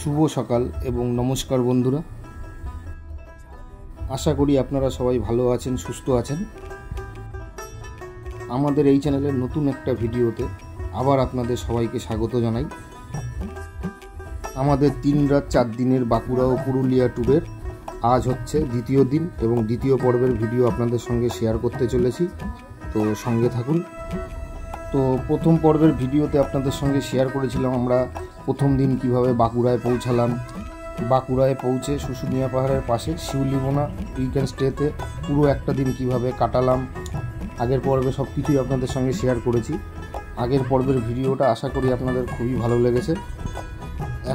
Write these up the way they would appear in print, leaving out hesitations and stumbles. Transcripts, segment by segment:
শুভ সকাল এবং নমস্কার বন্ধুরা। আশা করি আপনারা সবাই ভালো আছেন, সুস্থ আছেন। আমাদের এই চ্যানেলের নতুন একটা ভিডিওতে আবার আপনাদের সবাইকে স্বাগত জানাই। আমাদের 3 রাত 4 দিনের বাঁকুড়া ও পুরুলিয়া ট্যুরের আজ হচ্ছে দ্বিতীয় দিন এবং দ্বিতীয় পর্বের ভিডিও আপনাদের সঙ্গে শেয়ার করতে চলেছি, তো সঙ্গে থাকুন। তো প্রথম পর্বের ভিডিওতে আপনাদের সঙ্গে শেয়ার করেছিলাম আমরা প্রথম দিন কিভাবে বাঁকুড়ায় পৌঁছালাম। বাঁকুড়ায় পৌঁছে শুশুনিয়া পাহাড়ের পাশে শিউলিবোনা উইকেন্ড স্টেতে পুরো একটা দিন কিভাবে কাটালাম। আগের পর্বে সব কিছুই আপনাদের সঙ্গে শেয়ার করেছি। আগের পর্বের ভিডিওটা আশা করি আপনাদের খুবই ভালো লেগেছে।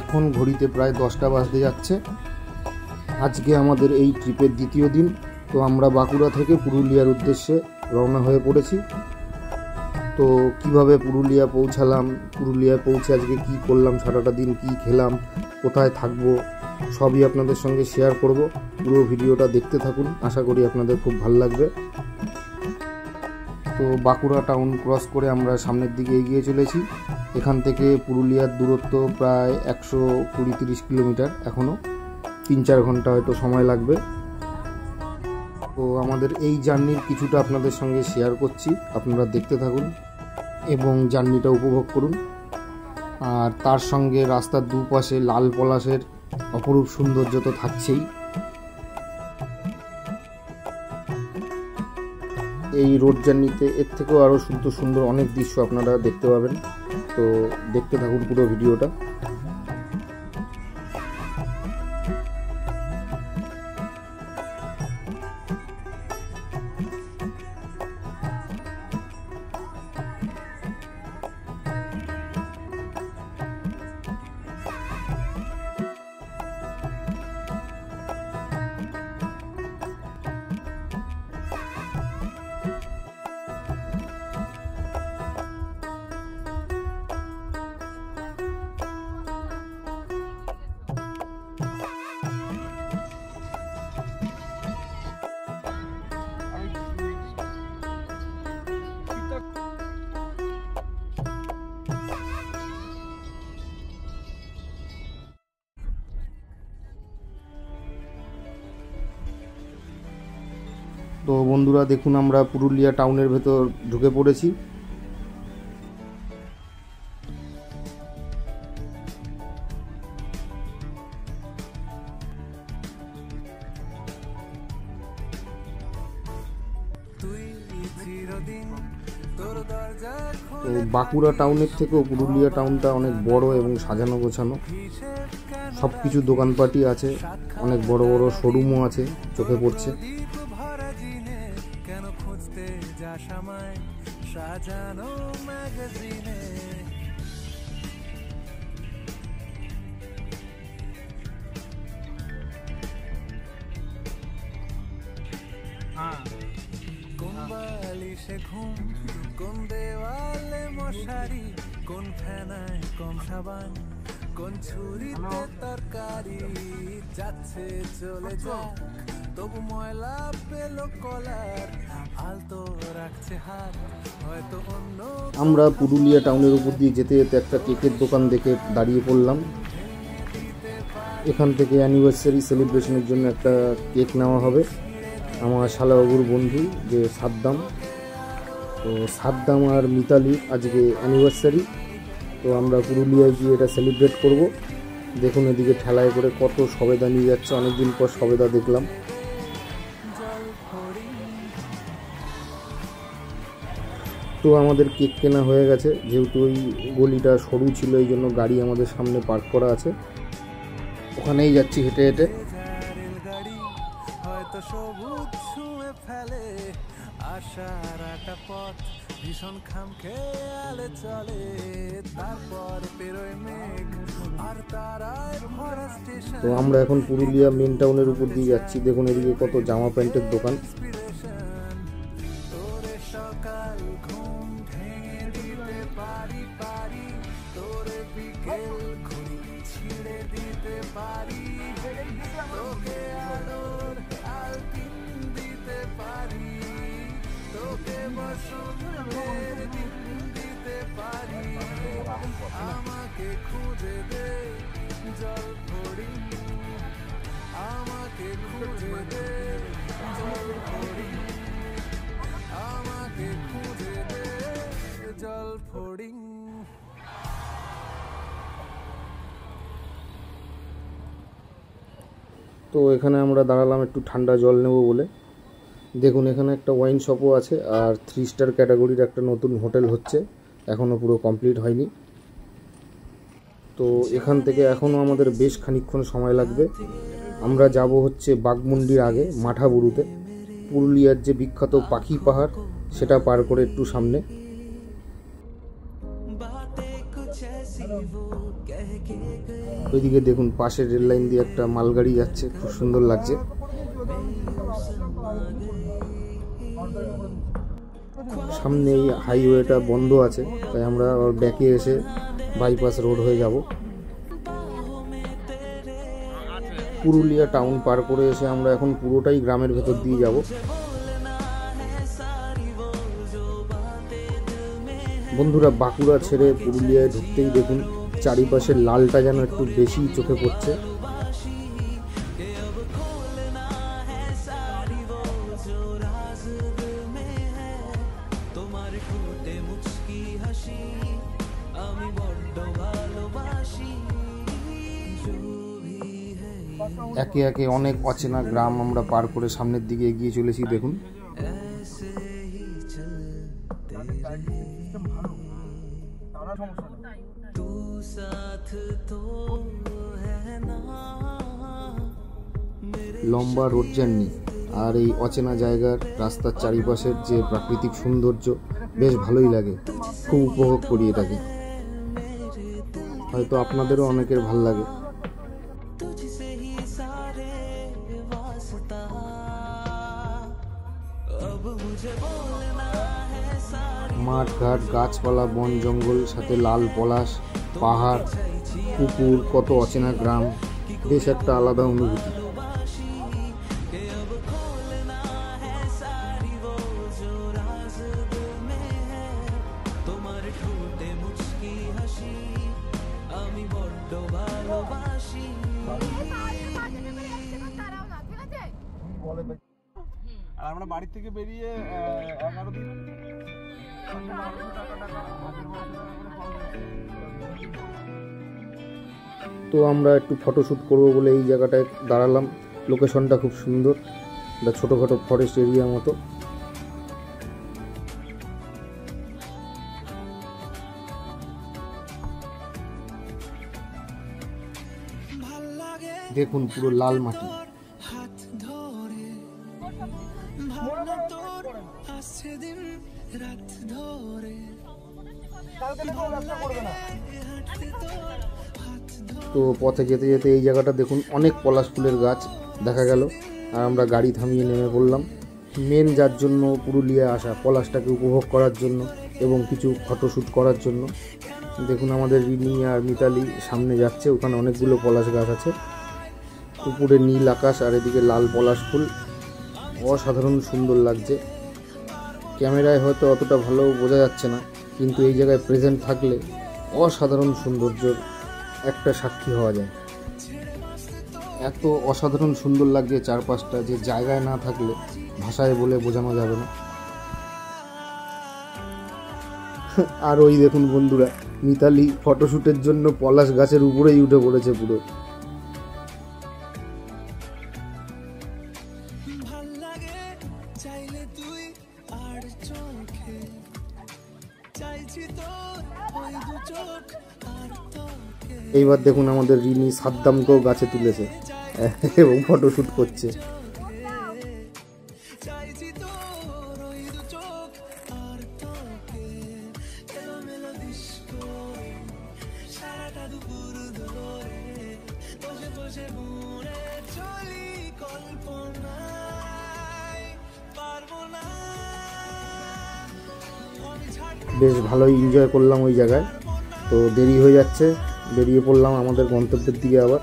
এখন ঘড়িতে প্রায় 10টা বাজতে যাচ্ছে। আজকে আমাদের এই ট্রিপের দ্বিতীয় দিন। তো আমরা বাঁকুড়া থেকে পুরুলিয়ার উদ্দেশ্যে রওনা হয়ে পড়েছি। তো কিভাবে পুরুলিয়া পৌঁছালাম, পুরুলিয়ায় পৌঁছে আজকে কি করলাম, সারাটা দিন কি খেলাম, কোথায় থাকবো, সবই আপনাদের সঙ্গে শেয়ার করব। পুরো ভিডিওটা দেখতে থাকুন, আশা করি আপনাদের খুব ভালো লাগবে। তো বাঁকুড়া টাউন ক্রস করে আমরা সামনের দিকে এগিয়ে চলেছি। এখান থেকে পুরুলিয়ার দূরত্ব প্রায় 120-130 কিলোমিটার। এখনও 3-4 ঘন্টা হয়তো সময় লাগবে। তো আমাদের এই জার্নির কিছুটা আপনাদের সঙ্গে শেয়ার করছি, আপনারা দেখতে থাকুন এবং জার্নিটা উপভোগ করুন। আর তার সঙ্গে রাস্তার দুপাশে লাল পলাশের অপরূপ সৌন্দর্য তো থাকছেই। এই রোড জার্নিতে এর থেকেও আরও সুন্দর সুন্দর অনেক দৃশ্য আপনারা দেখতে পাবেন। তো দেখতে থাকুন পুরো ভিডিওটা। তো বন্ধুরা দেখুন, আমরা পুরুলিয়া টাউনের ভেতর ঢুকে পড়েছি। তো বাঁকুড়া টাউনের থেকেও পুরুলিয়া টাউনটা অনেক বড় এবং সাজানো গোছানো। সব কিছু দোকানপাটি আছে, অনেক বড় বড় শোরুমও আছে, চোখে পড়ছে। কোন বালিশে ঘুম, কোন দেওয়ালে মশারি, কোন ফেনায় কম সাবান, কোন ছুরিতে তরকারি, যাচ্ছে চলে যাক তবু ময়লা পেল কলার, আলতো রাখছে হাত হয়তো অন্য। আমরা পুরুলিয়া টাউনের উপর দিয়ে যেতে যেতে একটা কেকের দোকান দেখে দাঁড়িয়ে পড়লাম। এখান থেকে অ্যানিভার্সারি সেলিব্রেশনের জন্য একটা কেক নেওয়া হবে। আমার শালাবাবুর বন্ধু যে সাদ্দাম, তো সাদ্দাম আর মিতালির আজকে অ্যানিভার্সারি। তো আমরা পুরুলিয়ায় গিয়ে এটা সেলিব্রেট করব। দেখুন এদিকে ঠেলায় করে কত সবেদা নিয়ে যাচ্ছে, অনেকদিন পর সবেদা দেখলাম। তো আমাদের কেক কেনা হয়ে গেছে, যেহেতু ওই গলিটা সরু ছিল এই জন্য গাড়ি আমাদের সামনে পার্ক করা আছে। ওখানেই যাচ্ছি হেঁটে হেঁটে। সবুজ ছুঁয়ে ফেলে আশার একটা পথ, ভীষণ খাম খেয়ালে চলে, তারপর পেরোয় মেঘ আর তারায় ভরা স্টেশন। তো আমরা এখন পুরুলিয়া মেন টাউনের উপর দিয়ে যাচ্ছি। দেখুন এদিকে কত জামা প্যান্টের দোকান। তোরে সকাল ঘুম ভেঙে দিতে পারি পারি, তোরে বিকেল ঘুম ছিঁড়ে দিতে পারি, তোকে আলোর আলপিন দিতে পারি, তোকে বসন্তের দিন দিতে পারি, আমাকে খুঁজে দে জল ফড়িং আমাকে খুঁজে দে জল ফড়িং আমাকে খুঁজে দে জল ফড়িং। তো এখানে আমরা দাঁড়ালাম একটু ঠান্ডা জল নেব বলে। দেখুন এখানে একটা ওয়াইন শপও আছে, আর 3 স্টার ক্যাটাগরির একটা নতুন হোটেল হচ্ছে, এখনও পুরো কমপ্লিট হয়নি। তো এখান থেকে এখনও আমাদের বেশ খানিকক্ষণ সময় লাগবে। আমরা যাব হচ্ছে বাঘমুন্ডির আগে মাঠাবুরুতে, পুরুলিয়ার যে বিখ্যাত পাখি পাহাড় সেটা পার করে একটু সামনে। ওইদিকে দেখুন পাশের রেল লাইন দিয়ে একটা মালগাড়ি যাচ্ছে, খুব সুন্দর লাগছে। সামনে এই হাইওয়েটা বন্ধ আছে, তাই আমরা ব্যাকে এসে বাইপাস রোড হয়ে যাব। পুরুলিয়া টাউন পার করে এসে আমরা এখন পুরোটাই গ্রামের ভেতর দিয়ে যাব। বন্ধুরা বাঁকুড়া ছেড়ে পুরুলিয়ায় ঢুকতেই দেখুন চারিপাশের লালটা যেন একটু বেশি চোখে পড়ছে। একে একে অনেক অচেনা গ্রাম আমরা পার করে সামনের দিকে এগিয়ে চলেছি। দেখুন লম্বা রোড জার্নি আর এই অচেনা জায়গার রাস্তার চারিপাশের যে প্রাকৃতিক সৌন্দর্য বেশ ভালোই লাগে, খুব উপভোগ করি এটাকে। হয়তো আপনাদেরও অনেকের ভাল লাগে। মাঠ ঘাট, গাছপালা, বন জঙ্গল, সাথে লাল পলাশ, পাহাড়, পুকুর, কত অচেনা গ্রাম, বেশ একটা আলাদা অনুভূতি। আর আমরা বাড়ি থেকে বেরিয়ে 11 দিন তো আমরা একটু ফটোশ্যুট করবো বলে এই জায়গাটায় দাঁড়ালাম। লোকেশনটা খুব সুন্দর, একটা ছোটোখাটো ফরেস্ট এরিয়া মতো। দেখুন পুরো লাল মাটি। তো পথে যেতে যেতে এই জায়গাটা দেখুন অনেক পলাশ ফুলের গাছ দেখা গেল, আর আমরা গাড়ি থামিয়ে নেমে পড়লাম। মেন যার জন্য পুরুলিয়া আসা, পলাশটাকে উপভোগ করার জন্য এবং কিছু ফটোশ্যুট করার জন্য। দেখুন আমাদের রিনি আর মিতালি সামনে যাচ্ছে, ওখানে অনেকগুলো পলাশ গাছ আছে। উপরে নীল আকাশ আর এদিকে লাল পলাশ ফুল, অসাধারণ সুন্দর লাগছে। ক্যামেরায় হয়তো অতটা ভালো বোঝা যাচ্ছে না, কিন্তু এই জায়গায় প্রেজেন্ট থাকলে অসাধারণ সৌন্দর্যের একটা সাক্ষী হওয়া যায়। এত অসাধারণ সুন্দর লাগছে চারপাশটা, যে জায়গায় না থাকলে ভাষায় বলে বোঝানো যাবে না। আর ওই দেখুন বন্ধুরা, মিতালি ফটোশ্যুটের জন্য পলাশ গাছের উপরেই উঠে পড়েছে পুরো। এইবার দেখুন আমাদের রিনি সাদ্দামকেও গাছে তুলেছে এবং ফটোশ্যুট করছে। বেশ ভালোই এনজয় করলাম ওই জায়গায়। তো দেরি হয়ে যাচ্ছে, বেরিয়ে পড়লাম আমাদের গন্তব্যের দিকে আবার।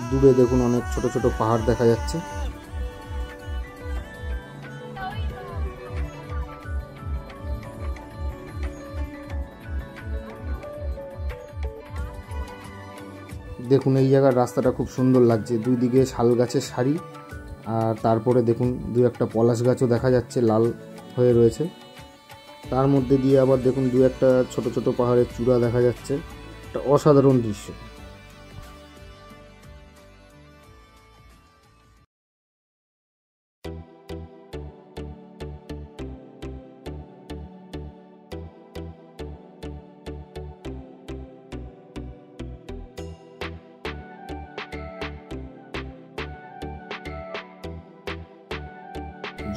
দূরে দেখুন অনেক ছোট ছোট পাহাড় দেখা যাচ্ছে। দেখুন এই জায়গার রাস্তাটা খুব সুন্দর লাগছে, দুই দিকে শাল গাছের সারি, আর তারপরে দেখুন দু একটা পলাশ গাছও দেখা যাচ্ছে লাল হয়ে রয়েছে। তার মধ্যে দিয়ে আবার দেখুন দু একটা ছোট ছোট পাহাড়ের চূড়া দেখা যাচ্ছে, একটা অসাধারণ দৃশ্য।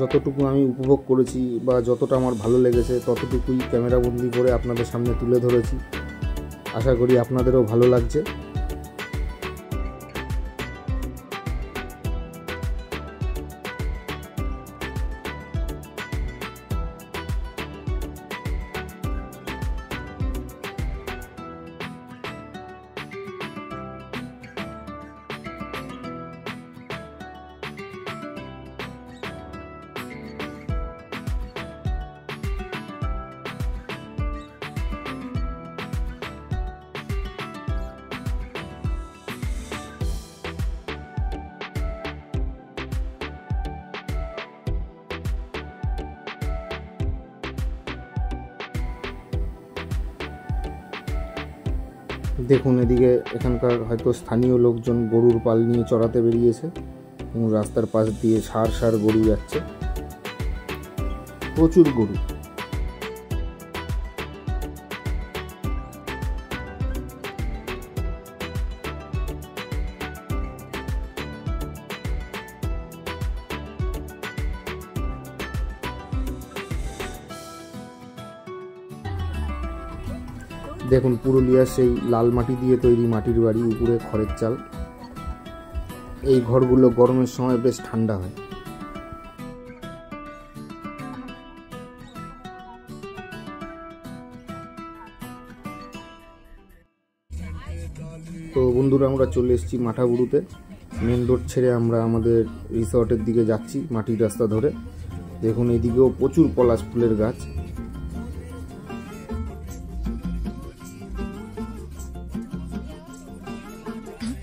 যতটুকু আমি উপভোগ করেছি বা যতটা আমার ভালো লেগেছে ততটুকুই ক্যামেরাবন্দি করে আপনাদের সামনে তুলে ধরেছি। আশা করি আপনাদেরও ভালো লাগছে। দেখুন এদিকে এখানকার হয়তো স্থানীয় লোকজন গরুর পাল নিয়ে চড়াতে বেরিয়েছে এবং রাস্তার পাশ দিয়ে সার সার গরু যাচ্ছে, প্রচুর গরু। দেখুন পুরুলিয়ার সেই লাল মাটি দিয়ে তৈরি মাটির বাড়ি, উপরে খড়ের চাল। এই ঘরগুলো গরমের সময় বেশ ঠান্ডা হয়। তো বন্ধুরা আমরা চলে এসেছি মাঠাবুরুতে। মেন রোড ছেড়ে আমরা আমাদের রিসর্টের দিকে যাচ্ছি মাটির রাস্তা ধরে। দেখুন এইদিকেও প্রচুর পলাশ ফুলের গাছ।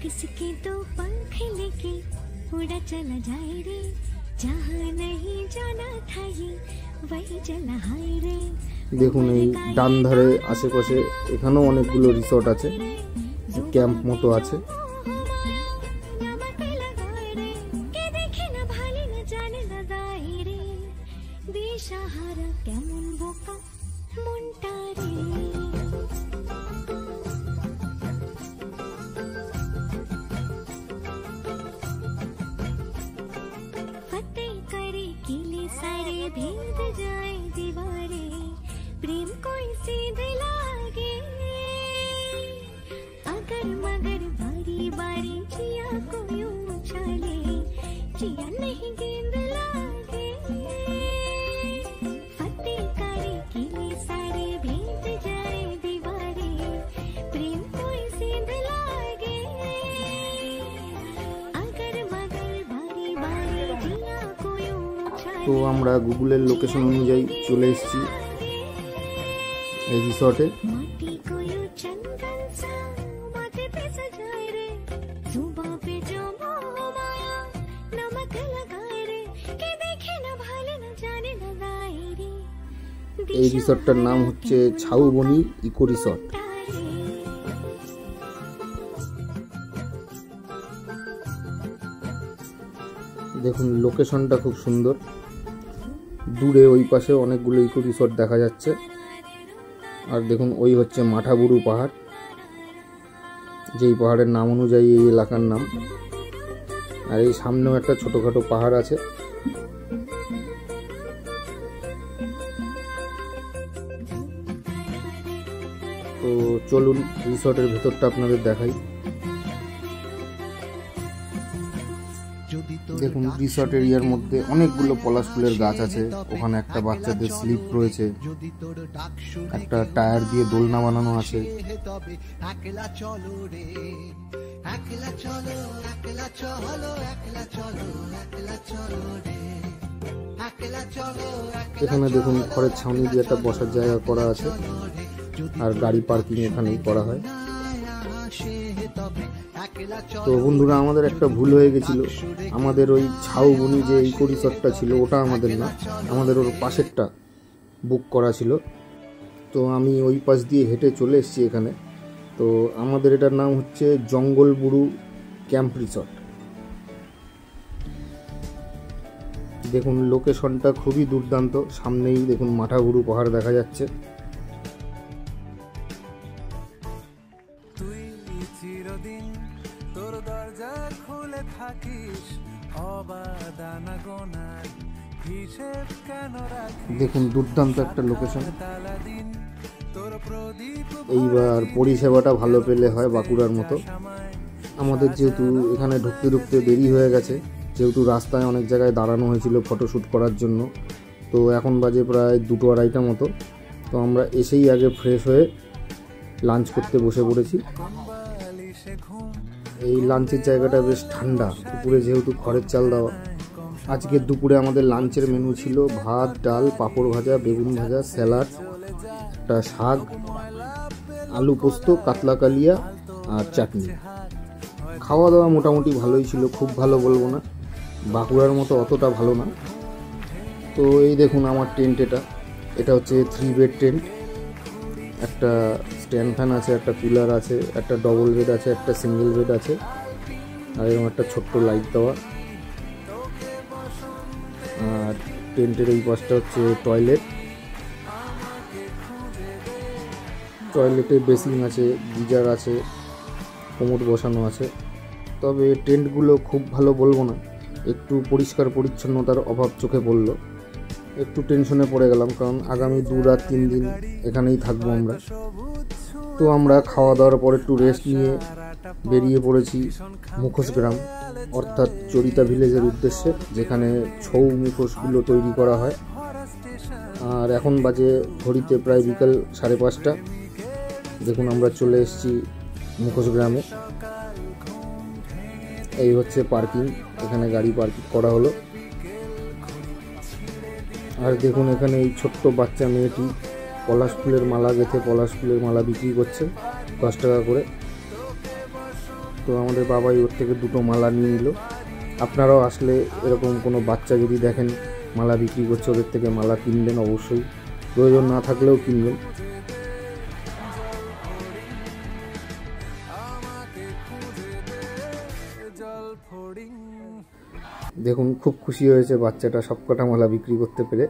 किसके तो पंख लेके उड़ा चला जाए रे, जहाँ नहीं जाना था ये वही चला हाय रे। দেখুন এই ডান ধারে আশেপাশে এখানেও অনেকগুলো রিসর্ট আছে, ক্যাম্প মতো আছে। কেমন বোকা মনটা রে, भेद जाए दीवारें, प्रेम कोई सीधे लागे, अगर मगर बारी बारी जिया को यूं उछाले, जिया नहीं गेंद लागे, फतेह करे किले सारे भेद जाए दीवारें, प्रेम कोई सीधे लागे, अगर मगर बारी बारी जिया को यूं। তো আমরা গুগলের লোকেশন অনুযায়ী চলে এসেছি এই রিসর্টে। এই রিসর্টটার নাম হচ্ছে ছাউবনি ইকো রিসর্ট। দেখুন লোকেশনটা খুব সুন্দর, দূরে ওই পাশে অনেকগুলো ইকো রিসর্ট দেখা যাচ্ছে। আর দেখুন ওই হচ্ছে মাঠাবুরু পাহাড়, যেই পাহাড়ের নাম অনুযায়ী এই এলাকার নাম। আর এই সামনেও একটা ছোটোখাটো পাহাড় আছে। তো চলুন রিসর্টের ভেতরটা আপনাদের দেখাই। দেখুন রিসর্ট এরিয়ার মধ্যে অনেকগুলো পলাশ ফুলের গাছ আছে, ওখানে একটা বাচ্চাদের স্লিপ রয়েছে, একটা টায়ার দিয়ে দোলনা বানানো আছে। এখানে দেখুন খড়ের ছাউনি দিয়ে একটা বসার জায়গা করা আছে, আর গাড়ি পার্কিং এখানেই করা হয়। তো বন্ধুরা, আমাদের একটা ভুল হয়ে গেছিল। আমাদের ওই ঝাউবনি যে ইকো রিসর্টটা ছিল ওটা আমাদের না, আমাদের ওর পাশেরটা বুক করা ছিল। তো আমি ওই পাশ দিয়ে হেঁটে চলে এসেছি এখানে। তো আমাদের এটার নাম হচ্ছে জঙ্গলবুরু ক্যাম্প রিসর্ট। দেখুন লোকেশনটা খুবই দুর্দান্ত, সামনেই দেখুন মাঠাবুরু পাহাড় দেখা যাচ্ছে। তুই চিরদিন তোর দরজা খুলে থাকিস, অবাদানা গোনায় হিসেব কেন রাখিস। দেখুন দুর্দান্ত একটা লোকেশন। তালা দিন তোর প্রদীপ এইবার পরিষেবাটা ভালো পেলে হয় বাঁকুড়ার মতো। আমাদের যেহেতু এখানে ঢুকতে ঢুকতে দেরি হয়ে গেছে, যেহেতু রাস্তায় অনেক জায়গায় দাঁড়ানো হয়েছিল ফটোশ্যুট করার জন্য, তো এখন বাজে প্রায় 2-2:30 মতো। তো আমরা এসেই আগে ফ্রেশ হয়ে লাঞ্চ করতে বসে পড়েছি। এই লাঞ্চের জায়গাটা বেশ ঠান্ডা, দুপুরে যেহেতু খড়ের চাল দেওয়া। আজকের দুপুরে আমাদের লাঞ্চের মেনু ছিল ভাত, ডাল, পাঁপড় ভাজা, বেগুন ভাজা, স্যালাড, একটা শাক, আলু পোস্ত, কাতলা কালিয়া আর চাটনি। খাওয়া দাওয়া মোটামুটি ভালোই ছিল, খুব ভালো বলবো না, বাঁকুড়ার মতো অতটা ভালো না। তো এই দেখুন আমার টেন্ট, এটা হচ্ছে 3 বেড টেন্ট। একটা স্ট্যান্ড ফ্যান আছে, একটা কুলার আছে, একটা ডবল বেড আছে, একটা সিঙ্গেল বেড আছে, আর এরকম একটা ছোট্ট লাইট দেওয়া। আর টেন্টের এই পাশটা হচ্ছে টয়লেট। টয়লেটে বেসিন আছে, গিজার আছে, কোমোড বসানো আছে। তবে টেন্টগুলো খুব ভালো বলবো না, একটু পরিষ্কার পরিচ্ছন্নতার অভাব চোখে পড়লো। একটু টেনশনে পড়ে গেলাম, কারণ আগামী 2 রাত 3 দিন এখানেই থাকবো আমরা। তো আমরা খাওয়া দাওয়ার পর একটু রেস্ট নিয়ে বেরিয়ে পড়েছি মুখোশ গ্রাম, অর্থাৎ চরিতা ভিলেজের উদ্দেশ্যে, যেখানে ছৌ মুখোশগুলো তৈরি করা হয়। আর এখন বাজে ঘড়িতে প্রায় বিকাল 5:30। দেখুন আমরা চলে এসেছি মুখোশ গ্রামে। এই হচ্ছে পার্কিং, এখানে গাড়ি পার্কিং করা হলো। আর দেখুন এখানে এই ছোট্ট বাচ্চা মেয়েটি পলাশ ফুলের মালা গেঁথে পলাশ ফুলের মালা বিক্রি করছে 10 টাকা করে। তো আমাদের বাবাই ওর থেকে 2টো মালা নিয়ে নিল। আপনারাও আসলে এরকম কোনো বাচ্চা যদি দেখেন মালা বিক্রি করছে, ওদের থেকে মালা কিনবেন অবশ্যই, প্রয়োজন না থাকলেও কিনবেন। দেখুন খুব খুশি হয়েছে বাচ্চাটা সবকটা মালা বিক্রি করতে পেরে।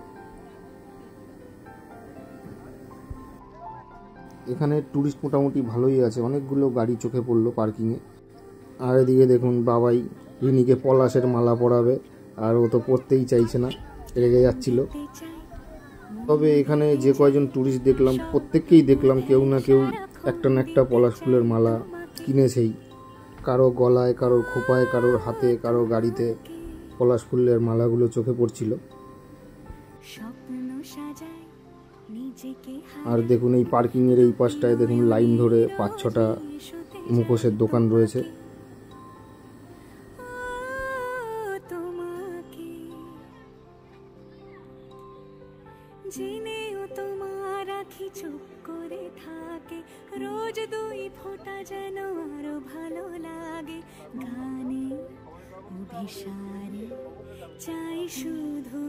এখানে টুরিস্ট মোটামুটি ভালোই আছে, অনেকগুলো গাড়ি চোখে পড়লো পার্কিংয়ে। আর এদিকে দেখুন বাবাই রিনিকে পলাশের মালা পরাবে, আর ও তো পরতেই চাইছে না, রেগে যাচ্ছিল। তবে এখানে যে কয়জন টুরিস্ট দেখলাম, প্রত্যেককেই দেখলাম কেউ না কেউ একটা না একটা পলাশ ফুলের মালা কিনেছেই। কারো গলায়, কারোর খোপায়, কারোর হাতে, কারোর গাড়িতে পলাশ ফুলের মালাগুলো চোখে পড়ছিল। আর দেখুন এই পার্কিংয়ের এই পাশটায় দেখুন লাইন ধরে 5-6টা মুখোশের দোকান রয়েছে। জেনেও তোমার আখি চুপ করে থাকে, রোজ 2 ফোঁটা যেন আরো ভালো লাগে। গানে অভিসারে চাই শুধু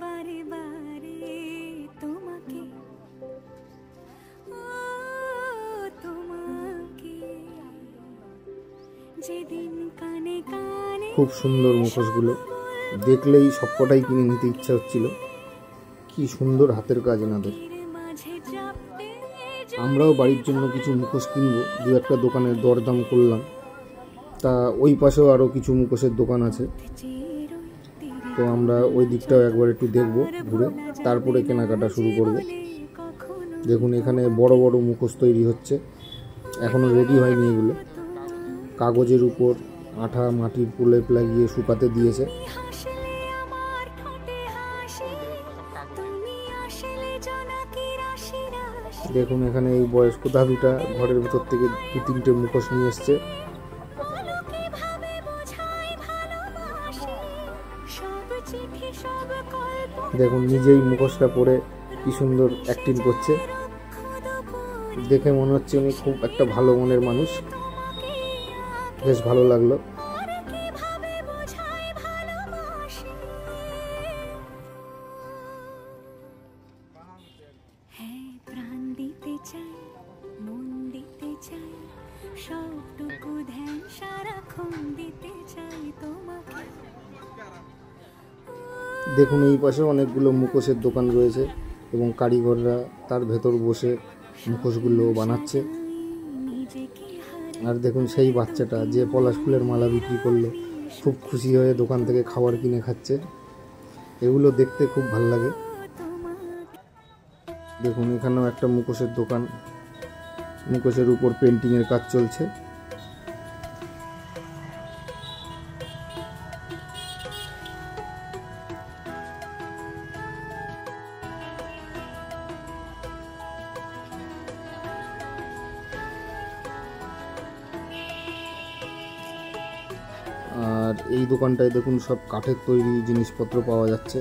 বারে বারে তোমাকে, ও তোমাকে। যেদিন কানে কানে খুব সুন্দর মুখোশগুলো, দেখলেই সবকটাই কিনে নিতে ইচ্ছা হচ্ছিল। কি সুন্দর হাতের কাজ এনাদের। আমরাও বাড়ির জন্য কিছু মুখোশ কিনবো, 2-1টা দোকানের দরদাম করলাম। তা ওই পাশেও আরও কিছু মুখোশের দোকান আছে, তো আমরা ওই দিকটাও একবার একটু দেখবো ঘুরে, তারপরে কেনাকাটা শুরু করব। দেখুন এখানে বড় বড় মুখোশ তৈরি হচ্ছে, এখনও রেডি হয়নি এগুলো। কাগজের উপর আঠা মাটির প্রলেপ লাগিয়ে শুকাতে দিয়েছে। দেখুন এখানে এই বয়স্ক দাদুটা ঘরের ভেতর থেকে 2-3টে মুখোশ নিয়ে এসছে। দেখুন নিজেই মুখোশটা পরে কি সুন্দর অ্যাক্টিং করছে, দেখে মনে হচ্ছে উনি খুব একটা ভালো মনের মানুষ। বেশ ভালো লাগলো। কিভাবে বোঝাই ভালোবাসি, হ্যাঁ প্রাণ দিতে চাই, মন দিতে চাই, সবটুকু ধ্যান সারাক্ষণ দিতে চাই তোমাকে। দেখুন এই পাশে অনেকগুলো মুখোশের দোকান রয়েছে এবং কারিগররা তার ভেতর বসে মুখোশগুলো বানাচ্ছে। নিজেকে আর দেখুন সেই বাচ্চাটা যে পলাশ ফুলের মালা বিক্রি করলো খুব খুশি হয়ে দোকান থেকে খাবার কিনে খাচ্ছে। এগুলো দেখতে খুব ভালো লাগে। দেখুন এখানেও একটা মুখোশের দোকান, মুখোশের উপর পেন্টিংয়ের কাজ চলছে। আর এই দোকানটায় দেখুন সব কাঠের তৈরি জিনিসপত্র পাওয়া যাচ্ছে।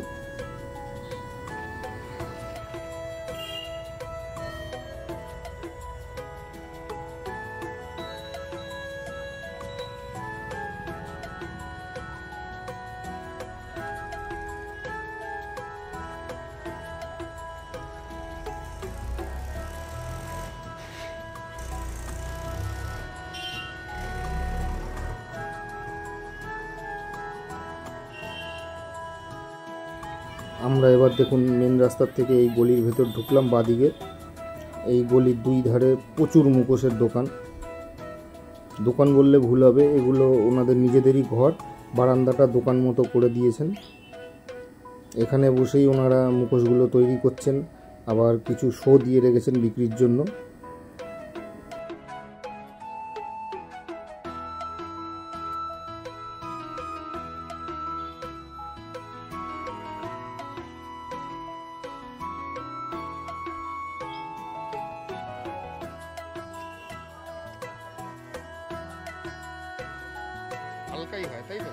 আমরা এবার দেখুন মেন রাস্তার থেকে এই গলির ভেতর ঢুকলাম বাদিকে। এই গলির দুই ধারে প্রচুর মুখোশের দোকান। দোকান বললে ভুল হবে, এগুলো ওনাদের নিজেদেরই ঘর, বারান্দাটা দোকান মতো করে দিয়েছেন। এখানে বসেই ওনারা মুখোশগুলো তৈরি করছেন, আবার কিছু শো দিয়ে রেখেছেন বিক্রির জন্য। হালকাই হয়, তাই তো?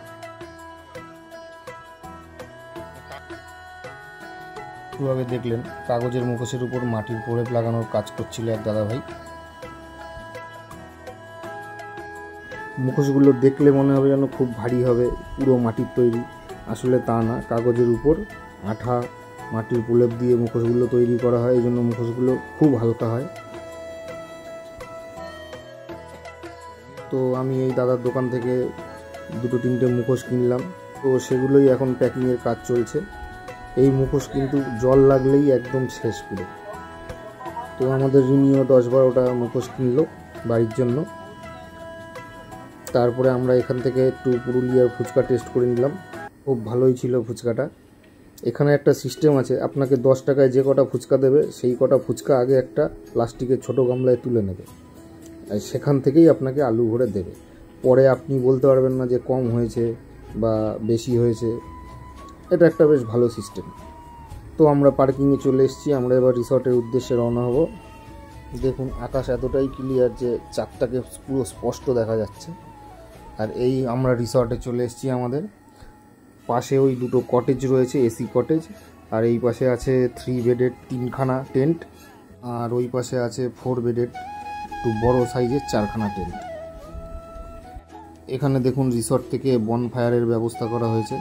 কিভাবে দেখলেন কাগজের মুখোশের উপর মাটির প্রলেপ লাগানোর কাজ করছিল এক দাদাভাই। মুখোশগুলো দেখলে মনে হবে যেন খুব ভারী হবে, পুরো মাটির তৈরি। আসলে তা না, কাগজের উপর আঠা মাটির প্রলেপ দিয়ে মুখোশগুলো তৈরি করা হয়, এই জন্য মুখোশগুলো খুব হালকা হয়। তো আমি এই দাদার দোকান থেকে দুটো তিনটে মুখোশ কিনলাম, তো সেগুলোই এখন প্যাকিংয়ের কাজ চলছে। এই মুখোশ কিন্তু জল লাগলেই একদম শেষ পুরো। তো আমাদের রিনিও 10-12টা মুখোশ কিনলো বাড়ির জন্য। তারপরে আমরা এখান থেকে একটু পুরুলিয়ার ফুচকা টেস্ট করে নিলাম, খুব ভালোই ছিল ফুচকাটা। এখানে একটা সিস্টেম আছে, আপনাকে 10 টাকায় যে কটা ফুচকা দেবে সেই কটা ফুচকা আগে একটা প্লাস্টিকের ছোটো গামলায় তুলে নেবে, আর সেখান থেকেই আপনাকে আলু ভরে দেবে। পরে আপনি বলতে পারবেন না যে কম হয়েছে বা বেশি হয়েছে। এটা একটা বেশ ভালো সিস্টেম। তো আমরা পার্কিংয়ে চলে এসেছি, আমরা এবার রিসর্টের উদ্দেশ্যে রওনা হব। দেখুন আকাশ এতটাই ক্লিয়ার যে চাঁদটাকে পুরো স্পষ্ট দেখা যাচ্ছে। আর এই আমরা রিসর্টে চলে এসেছি। আমাদের পাশে ওই দুটো কটেজ রয়েছে, এসি কটেজ, আর এই পাশে আছে 3 বেডের 3খানা টেন্ট, আর ওই পাশে আছে 4 বেডের একটু বড় সাইজের 4খানা টেন্ট। এখানে দেখুন রিসর্ট থেকে বনফায়ারের ব্যবস্থা করা হয়েছে।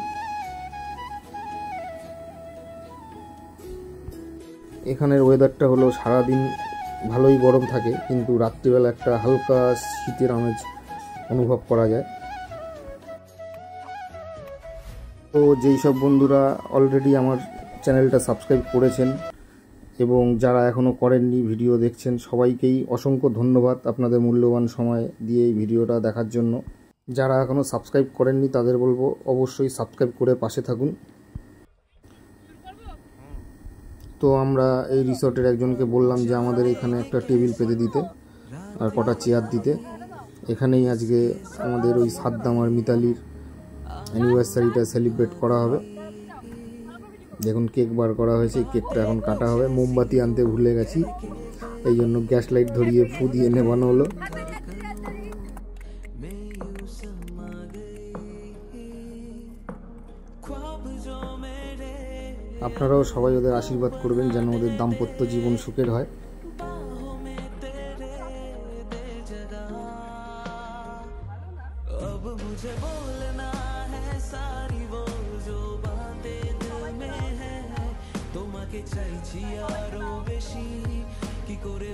এখানের ওয়েদারটা হলো সারাদিন ভালোই গরম থাকে, কিন্তু রাত্রিবেলা একটা হালকা শীতের আমেজ অনুভব করা যায়। তো যেই সব বন্ধুরা অলরেডি আমার চ্যানেলটা সাবস্ক্রাইব করেছেন এবং যারা এখনও করেননি ভিডিও দেখছেন, সবাইকেই অসংখ্য ধন্যবাদ আপনাদের মূল্যবান সময় দিয়ে এই ভিডিওটা দেখার জন্য। যারা এখনও সাবস্ক্রাইব করেননি তাদের বলবো অবশ্যই সাবস্ক্রাইব করে পাশে থাকুন। তো আমরা এই রিসর্টের একজনকে বললাম যে আমাদের এখানে একটা টেবিল পেতে দিতে আর কটা চেয়ার দিতে। এখানেই আজকে আমাদের ওই সাদ্দাম আর মিতালির অ্যানিভার্সারিটা সেলিব্রেট করা হবে। দেখুন কেক বার করা হয়েছে, কেকটা এখন কাটা হবে। মোমবাতি আনতে ভুলে গেছি, এই জন্য গ্যাস লাইট ধরিয়ে ফু দিয়ে নেবানো হলো। আপনারাও সবাই ওদের আশীর্বাদ করবেন যেন ওদের দাম্পত্য জীবন সুখের হয়।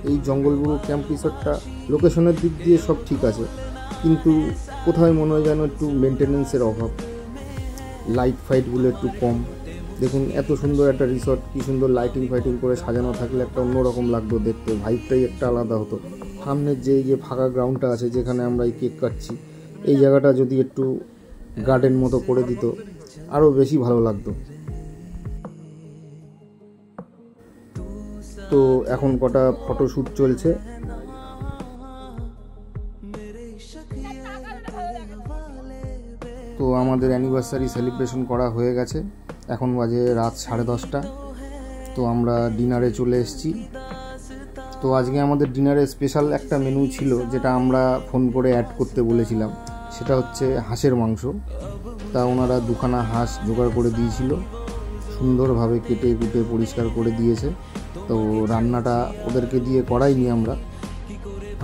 এই জঙ্গলবুড়ো ক্যাম্প রিসর্টটা লোকেশনের দিক দিয়ে সব ঠিক আছে, কিন্তু কোথায় মনে হয় যেন একটু মেনটেন্যান্সের অভাব, লাইট ফাইটগুলো একটু কম। দেখুন এত সুন্দর একটা রিসর্ট, কি সুন্দর লাইটিং ফাইটিং করে সাজানো থাকলে একটা অন্যরকম লাগতো দেখতে, ভাইবটাই একটা আলাদা হতো। সামনের যে ফাঁকা গ্রাউন্ডটা আছে যেখানে আমরা এই কেক কাটছি, এই জায়গাটা যদি একটু গার্ডেন মতো করে দিত আরও বেশি ভালো লাগতো। তো এখন কটা ফটোশ্যুট চলছে। তো আমাদের অ্যানিভার্সারি সেলিব্রেশন করা হয়ে গেছে, এখন বাজে রাত 10:30। তো আমরা ডিনারে চলে এসেছি। তো আজকে আমাদের ডিনারে স্পেশাল একটা মেনু ছিল যেটা আমরা ফোন করে অ্যাড করতে বলেছিলাম, সেটা হচ্ছে হাঁসের মাংস। তা ওনারা 2খানা হাঁস জোগাড় করে দিয়েছিল, সুন্দরভাবে কেটে কুটে পরিষ্কার করে দিয়েছে। তো রান্নাটা ওদেরকে দিয়ে করাইনি আমরা,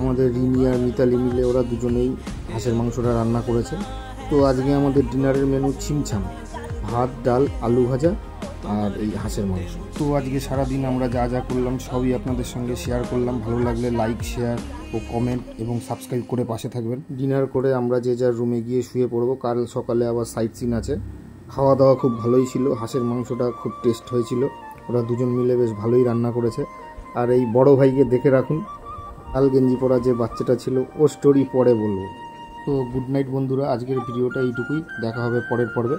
আমাদের রিনি আর মিতালি মিলে ওরা দুজনেই হাঁসের মাংসটা রান্না করেছে। তো আজকে আমাদের ডিনারের মেনু ছিমছাম, ভাত, ডাল, আলু ভাজা আর এই হাঁসের মাংস। তো আজকে সারাদিন আমরা যা যা করলাম সবই আপনাদের সঙ্গে শেয়ার করলাম। ভালো লাগলে লাইক, শেয়ার ও কমেন্ট এবং সাবস্ক্রাইব করে পাশে থাকবেন। ডিনার করে আমরা যে যার রুমে গিয়ে শুয়ে পড়বো, কাল সকালে আবার সাইট সিন আছে। খাওয়া দাওয়া খুব ভালোই ছিল, হাঁসের মাংসটা খুব টেস্ট হয়েছিল, ওরা দুজন মিলে বেশ ভালোই রান্না করেছে। আর এই বড় ভাইকে দেখে রাখুন, লাল গেঞ্জি পরা যে বাচ্চাটা ছিল, ওর স্টোরি পরে বলবো। তো গুড নাইট বন্ধুরা, আজকের ভিডিওটা এইটুকুই, দেখা হবে পরের পর্বে।